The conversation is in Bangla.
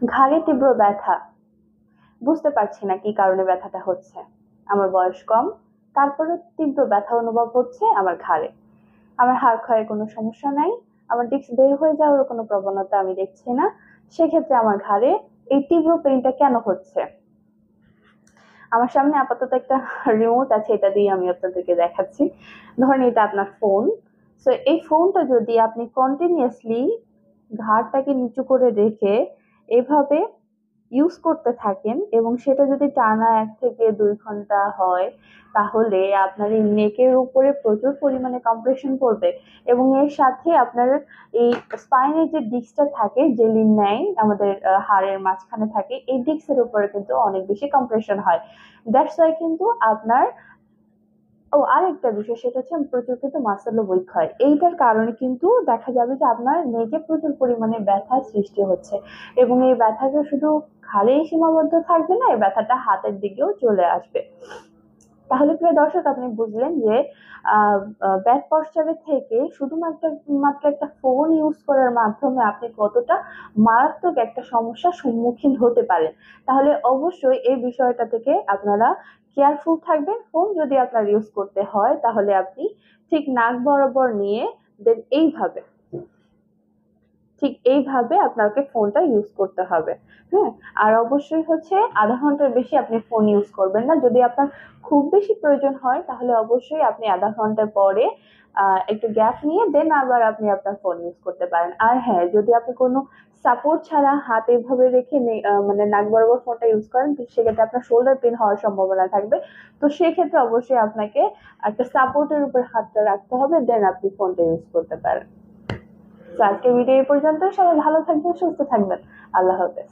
ঘাড়ে তীব্র ব্যথা, বুঝতে পারছি না কি কারণে ব্যথাটা হচ্ছে। আমার বয়স কম, তারপরে তীব্র ব্যথা অনুভব হচ্ছে আমার ঘাড়ে। আমার হাড় ক্ষয়ের কোনো সমস্যা নাই, আমার ডিস্ক বের হয়ে যাওয়ার কোনো প্রবণতা আমি দেখছি না। সেক্ষেত্রে আমার ঘাড়ে এই তীব্র পেইনটা কেন হচ্ছে? আমার সামনে আপাতত একটা রিমোট আছে, এটা দিয়ে আমি আপনাদেরকে দেখাচ্ছি। ধরেন এটা আপনার ফোন। সো এই ফোনটা যদি আপনি কন্টিনিউয়াসলি ঘাড়টাকে নিচু করে রেখে এভাবে ইউজ করতে থাকেন এবং সেটা যদি টানা ১ থেকে ২ ঘন্টা হয়, তাহলে আপনার এই নেকের উপরে প্রচুর পরিমাণে কম্প্রেশন পড়বে এবং এর সাথে আপনার এই স্পাইনের যে ডিস্কটা থাকে, জেলির ন্যায় আমাদের হাড়ের মাঝখানে থাকে, এই ডিস্কের উপরে কিন্তু অনেক বেশি কম্প্রেশন হয়। দ্যাটস ওয়াই কিন্তু আপনার আরেকটা বিষয়, সেটা হচ্ছে প্রচুর কিন্তু মাসেলও উইক হয়। এইটার কারণে কিন্তু দেখা যাবে যে আপনার নেকে প্রচুর পরিমাণে ব্যথার সৃষ্টি হচ্ছে এবং এই ব্যথাটা শুধু ঘাড়েই সীমাবদ্ধ থাকবে না, এই ব্যথাটা হাতের দিকেও চলে আসবে। তাহলে প্রিয় দর্শক, আপনি বুঝলেন যে ব্যাড পশ্চারে থেকে শুধুমাত্র মাত্র একটা ফোন ইউজ করার মাধ্যমে আপনি কতটা মারাত্মক একটা সমস্যার সম্মুখীন হতে পারেন। তাহলে অবশ্যই এই বিষয়টা থেকে আপনারা কেয়ারফুল থাকবেন। ফোন যদি আপনার ইউজ করতে হয় তাহলে আপনি ঠিক নাক বরাবর নিয়ে দেন এইভাবে আপনাকে ফোনটা ইউজ করতে হবে। হ্যাঁ, আর অবশ্যই হচ্ছে ০.৫ ঘন্টার বেশি আপনি ফোন ইউজ করবেন না। যদি আপনার খুব বেশি প্রয়োজন হয় তাহলে অবশ্যই আপনি ০.৫ ঘন্টা পরে একটু গ্যাপ নিয়ে দেন আবার আপনি আপনার ফোন ইউজ করতে পারেন। আর হ্যাঁ, যদি আপনি কোনো সাপোর্ট ছাড়া হাত এভাবে রেখে মানে নাক বরাবর ফোনটা ইউজ করেন, সেক্ষেত্রে আপনার শোল্ডার পেন হওয়ার সম্ভাবনা থাকবে। তো সেক্ষেত্রে অবশ্যই আপনাকে একটা সাপোর্টের উপর হাতটা রাখতে হবে, দেন আপনি ফোনটা ইউজ করতে পারেন। তো আজকের ভিডিও এই পর্যন্ত। সবাই ভালো থাকবেন, সুস্থ থাকবেন। আল্লাহ হাফেজ।